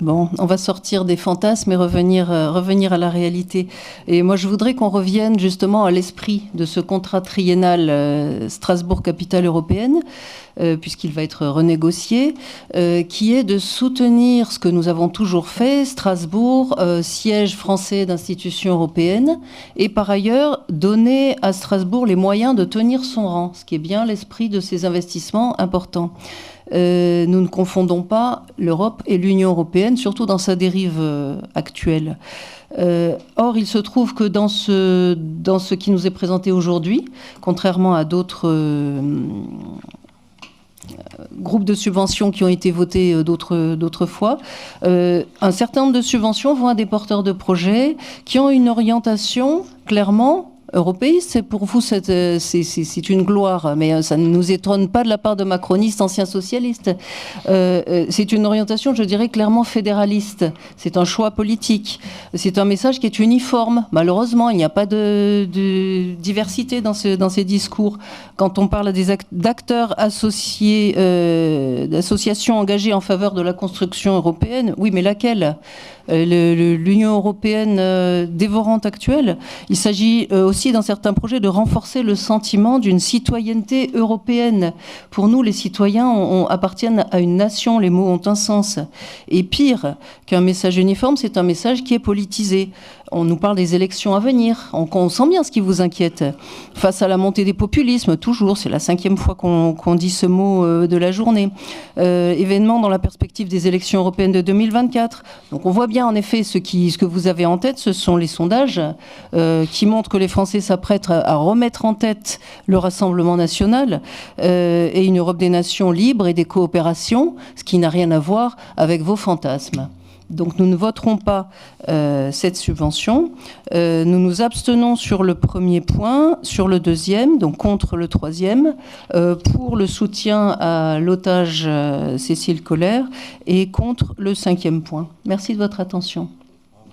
Bon, on va sortir des fantasmes et revenir à la réalité. Et moi, je voudrais qu'on revienne justement à l'esprit de ce contrat triennal Strasbourg-Capitale européenne, puisqu'il va être renégocié, qui est de soutenir ce que nous avons toujours fait, Strasbourg, siège français d'institutions européennes, et par ailleurs donner à Strasbourg les moyens de tenir son rang, ce qui est bien l'esprit de ces investissements importants. Nous ne confondons pas l'Europe et l'Union européenne, surtout dans sa dérive actuelle. Or, il se trouve que dans ce qui nous est présenté aujourd'hui, contrairement à d'autres groupes de subventions qui ont été votés d'autres fois, un certain nombre de subventions vont à des porteurs de projets qui ont une orientation clairement européiste. C'est pour vous, c'est une gloire, mais ça ne nous étonne pas de la part de macronistes, anciens socialistes. C'est une orientation, je dirais, clairement fédéraliste. C'est un choix politique. C'est un message qui est uniforme. Malheureusement, il n'y a pas de diversité dans ces discours. Quand on parle d'acteurs associés, d'associations engagées en faveur de la construction européenne, oui, mais laquelle ? L'Union européenne dévorante actuelle. Il s'agit aussi dans certains projets de renforcer le sentiment d'une citoyenneté européenne. Pour nous, les citoyens appartiennent à une nation, les mots ont un sens. Et pire qu'un message uniforme, c'est un message qui est politisé. On nous parle des élections à venir. On sent bien ce qui vous inquiète. Face à la montée des populismes, toujours, c'est la 5e fois qu'on dit ce mot de la journée. Événement dans la perspective des élections européennes de 2024. Donc on voit bien en effet ce que vous avez en tête, ce sont les sondages qui montrent que les Français s'apprêtent à remettre en tête le Rassemblement national et une Europe des nations libres et des coopérations, ce qui n'a rien à voir avec vos fantasmes. Donc nous ne voterons pas cette subvention. Nous nous abstenons sur le premier point, sur le deuxième, donc contre le troisième, pour le soutien à l'otage Cécile Collère et contre le 5e point. Merci de votre attention.